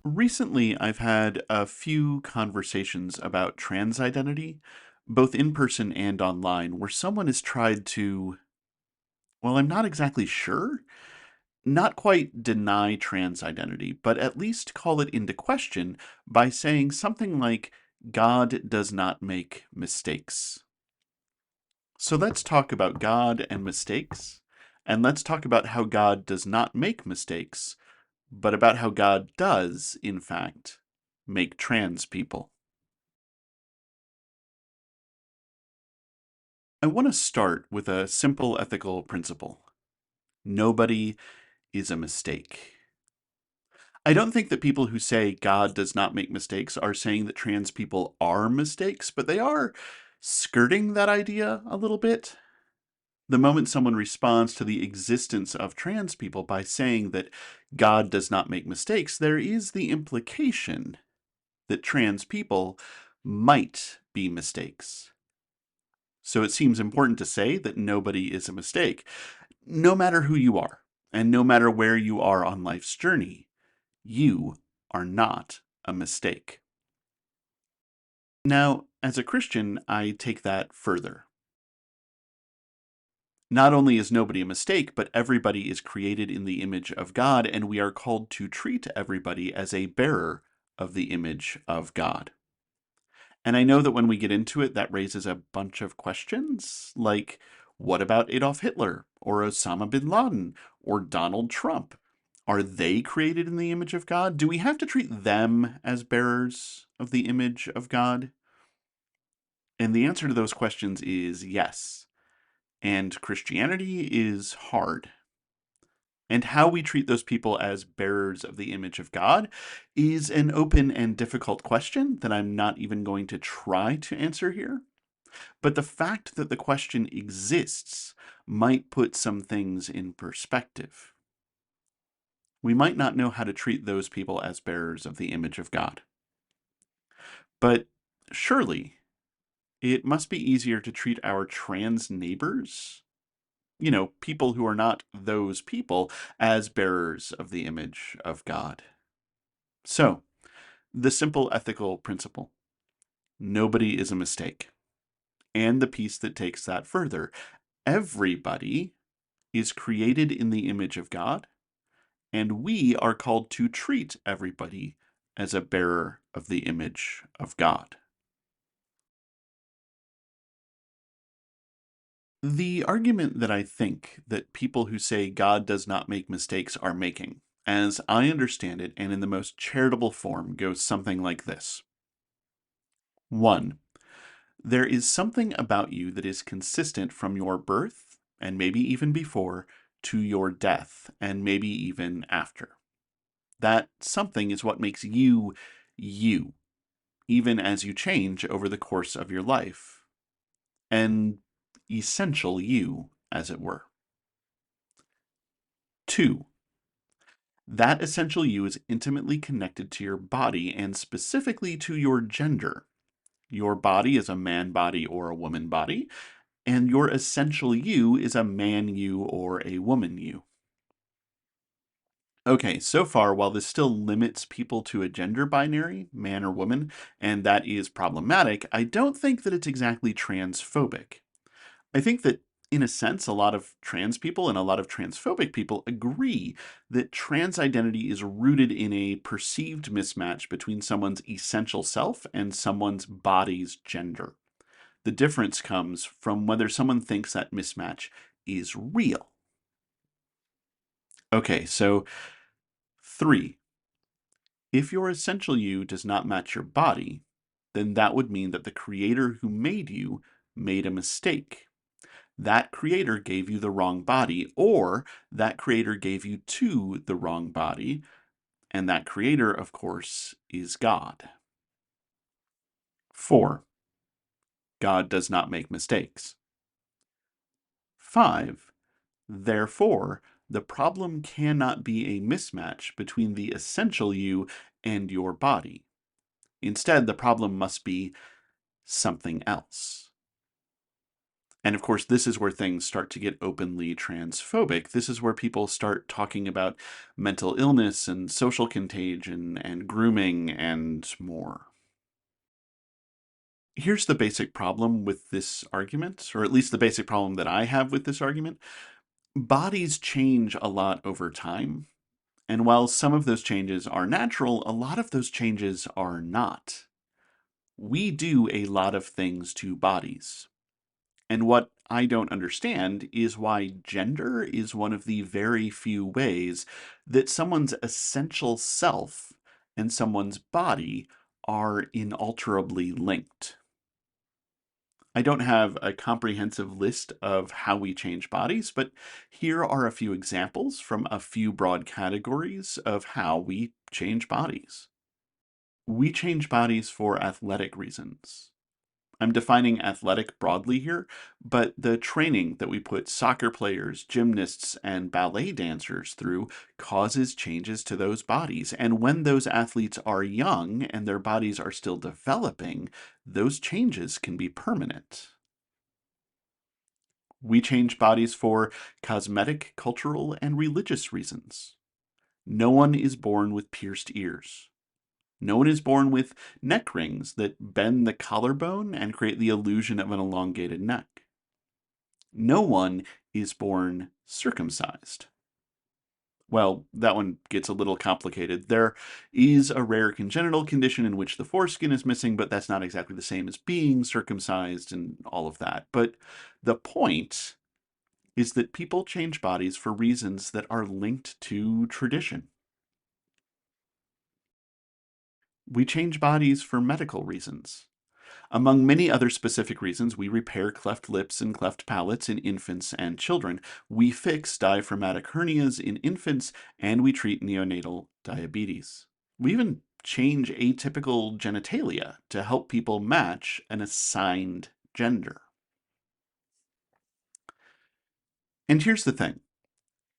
Recently, I've had a few conversations about trans identity, both in person and online, where someone has tried to, well, I'm not exactly sure, not quite deny trans identity, but at least call it into question by saying something like, God does not make mistakes. So let's talk about God and mistakes, and let's talk about how God does not make mistakes, but about how God does, in fact, make trans people. I want to start with a simple ethical principle. Nobody is a mistake. I don't think that people who say God does not make mistakes are saying that trans people are mistakes, but they are skirting that idea a little bit. The moment someone responds to the existence of trans people by saying that God does not make mistakes, there is the implication that trans people might be mistakes. So it seems important to say that nobody is a mistake, no matter who you are, and no matter where you are on life's journey. You are not a mistake. Now, as a Christian, I take that further. Not only is nobody a mistake, but everybody is created in the image of God, and we are called to treat everybody as a bearer of the image of God. And I know that when we get into it, that raises a bunch of questions, like what about Adolf Hitler, or Osama bin Laden, or Donald Trump? Are they created in the image of God? Do we have to treat them as bearers of the image of God? And the answer to those questions is yes. And Christianity is hard. And how we treat those people as bearers of the image of God is an open and difficult question that I'm not even going to try to answer here. But the fact that the question exists might put some things in perspective. We might not know how to treat those people as bearers of the image of God. But surely it must be easier to treat our trans neighbors, people who are not those people, as bearers of the image of God. So, the simple ethical principle: nobody is a mistake. And the piece that takes that further: everybody is created in the image of God, and we are called to treat everybody as a bearer of the image of God. The argument that I think that people who say God does not make mistakes are making, as I understand it and in the most charitable form, goes something like this. 1. There is something about you that is consistent from your birth, and maybe even before, to your death, and maybe even after. That something is what makes you, you, even as you change over the course of your life. An essential you, as it were. 2. That essential you is intimately connected to your body and specifically to your gender. Your body is a man body or a woman body, and your essential you is a man you or a woman you. Okay, so far, while this still limits people to a gender binary, man or woman, and that is problematic, I don't think that it's exactly transphobic. I think that, in a sense, a lot of trans people and a lot of transphobic people agree that trans identity is rooted in a perceived mismatch between someone's essential self and someone's body's gender. The difference comes from whether someone thinks that mismatch is real. Okay, so 3. If your essential you does not match your body, then that would mean that the creator who made you made a mistake. That creator gave you the wrong body, or that creator gave you to the wrong body, and that creator, of course, is God. 4. God does not make mistakes. 5. Therefore, the problem cannot be a mismatch between the essential you and your body. Instead, the problem must be something else. And of course, this is where things start to get openly transphobic. This is where people start talking about mental illness and social contagion and grooming and more. Here's the basic problem with this argument, or at least the basic problem that I have with this argument. Bodies change a lot over time. And while some of those changes are natural, a lot of those changes are not. We do a lot of things to bodies. And what I don't understand is why gender is one of the very few ways that someone's essential self and someone's body are inalterably linked. I don't have a comprehensive list of how we change bodies, but here are a few examples from a few broad categories of how we change bodies. We change bodies for athletic reasons. I'm defining athletic broadly here, but the training that we put soccer players, gymnasts, and ballet dancers through causes changes to those bodies. And when those athletes are young and their bodies are still developing, those changes can be permanent. We change bodies for cosmetic, cultural, and religious reasons. No one is born with pierced ears. No one is born with neck rings that bend the collarbone and create the illusion of an elongated neck. No one is born circumcised. Well, that one gets a little complicated. There is a rare congenital condition in which the foreskin is missing, but that's not exactly the same as being circumcised and all of that. But the point is that people change bodies for reasons that are linked to tradition. We change bodies for medical reasons. Among many other specific reasons, we repair cleft lips and cleft palates in infants and children. We fix diaphragmatic hernias in infants, and we treat neonatal diabetes. We even change atypical genitalia to help people match an assigned gender. And here's the thing.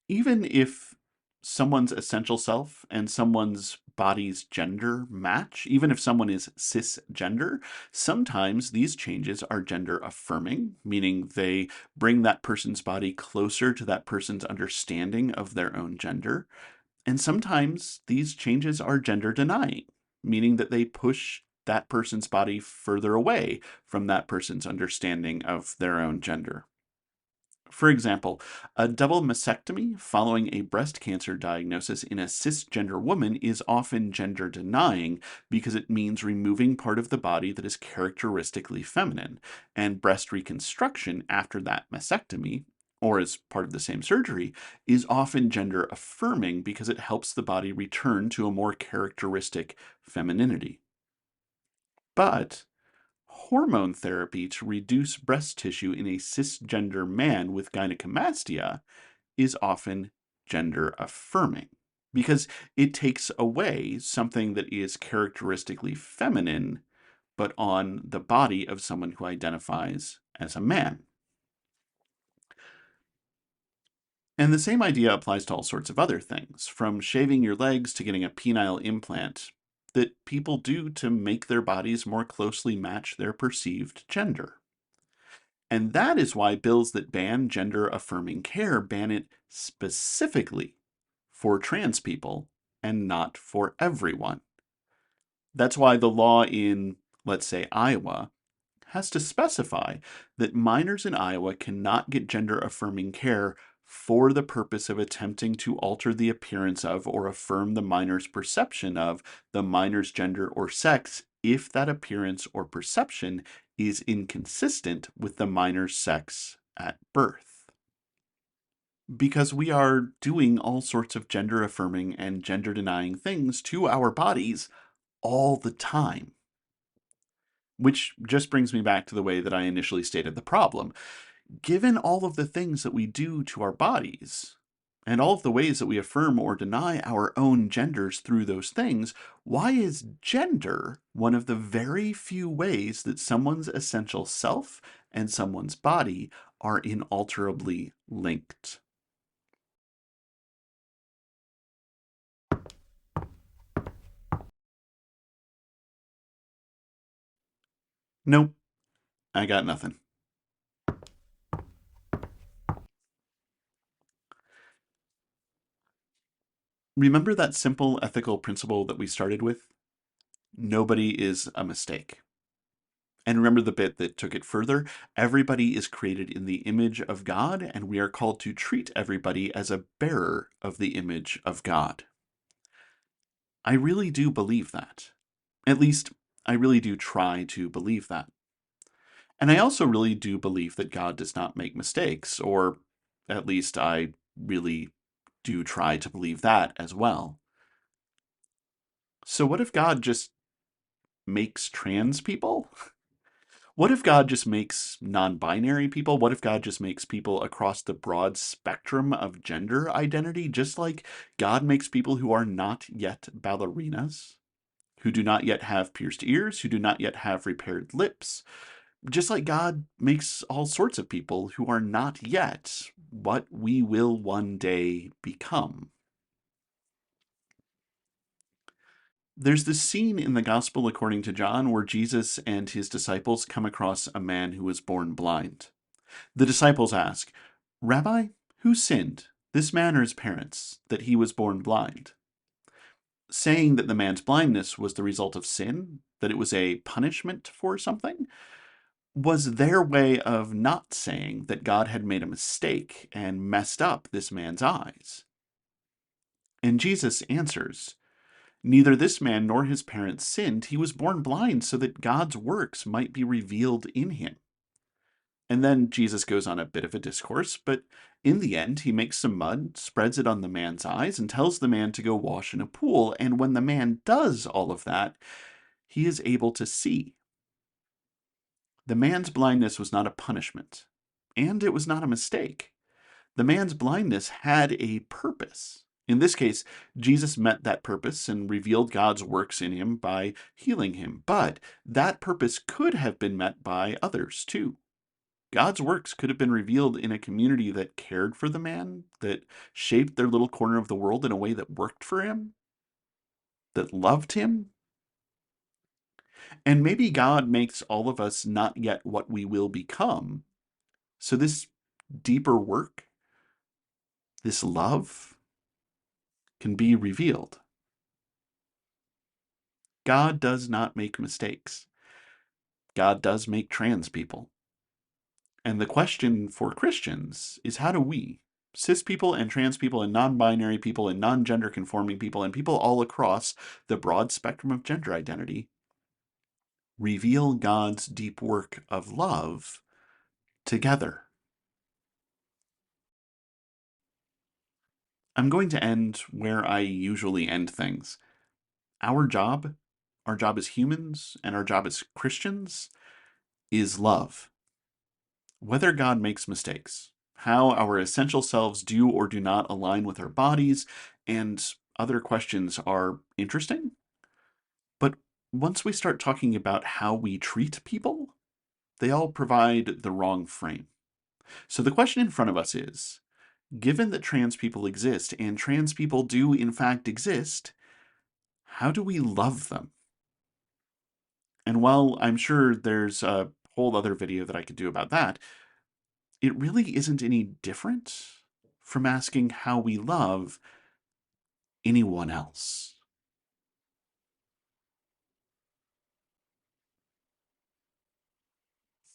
Even if someone's essential self and someone's body's gender match, even if someone is cisgender, sometimes these changes are gender affirming, meaning they bring that person's body closer to that person's understanding of their own gender. And sometimes these changes are gender denying, meaning that they push that person's body further away from that person's understanding of their own gender. For example, a double mastectomy following a breast cancer diagnosis in a cisgender woman is often gender denying because it means removing part of the body that is characteristically feminine, and breast reconstruction after that mastectomy, or as part of the same surgery, is often gender affirming because it helps the body return to a more characteristic femininity. But hormone therapy to reduce breast tissue in a cisgender man with gynecomastia is often gender affirming because it takes away something that is characteristically feminine but on the body of someone who identifies as a man. And the same idea applies to all sorts of other things, from shaving your legs to getting a penile implant, that people do to make their bodies more closely match their perceived gender. And that is why bills that ban gender affirming care ban it specifically for trans people and not for everyone. That's why the law in, let's say, Iowa has to specify that minors in Iowa cannot get gender affirming care for the purpose of attempting to alter the appearance of or affirm the minor's perception of the minor's gender or sex if that appearance or perception is inconsistent with the minor's sex at birth. Because we are doing all sorts of gender affirming and gender denying things to our bodies all the time. Which just brings me back to the way that I initially stated the problem. Given all of the things that we do to our bodies, and all of the ways that we affirm or deny our own genders through those things, why is gender one of the very few ways that someone's essential self and someone's body are inalterably linked? Nope, I got nothing. Remember that simple ethical principle that we started with? Nobody is a mistake. And remember the bit that took it further? Everybody is created in the image of God, and we are called to treat everybody as a bearer of the image of God. I really do believe that. At least, I really do try to believe that. And I also really do believe that God does not make mistakes, or at least I really do try to believe that as well. So what if God just makes trans people? What if God just makes non-binary people? What if God just makes people across the broad spectrum of gender identity, just like God makes people who are not yet ballerinas, who do not yet have pierced ears, who do not yet have repaired lips, just like God makes all sorts of people who are not yet what we will one day become. There's this scene in the Gospel according to John where Jesus and his disciples come across a man who was born blind. The disciples ask, "Rabbi, who sinned, this man or his parents, that he was born blind?" Saying that the man's blindness was the result of sin, that it was a punishment for something, was their way of not saying that God had made a mistake and messed up this man's eyes. And Jesus answers, "Neither this man nor his parents sinned. He was born blind so that God's works might be revealed in him." And then Jesus goes on a bit of a discourse, but in the end, he makes some mud, spreads it on the man's eyes, and tells the man to go wash in a pool. And when the man does all of that, he is able to see. The man's blindness was not a punishment, and it was not a mistake. The man's blindness had a purpose. In this case, Jesus met that purpose and revealed God's works in him by healing him. But that purpose could have been met by others too. God's works could have been revealed in a community that cared for the man, that shaped their little corner of the world in a way that worked for him, that loved him. And maybe God makes all of us not yet what we will become. So this deeper work, this love, can be revealed. God does not make mistakes. God does make trans people. And the question for Christians is, how do we, cis people and trans people and non-binary people and non-gender conforming people and people all across the broad spectrum of gender identity, reveal God's deep work of love together? I'm going to end where I usually end things. Our job as humans and our job as Christians, is love. Whether God makes mistakes, how our essential selves do or do not align with our bodies, and other questions are interesting. But once we start talking about how we treat people, they all provide the wrong frame. So the question in front of us is, given that trans people exist, and trans people do in fact exist, how do we love them? And while I'm sure there's a whole other video that I could do about that, it really isn't any different from asking how we love anyone else.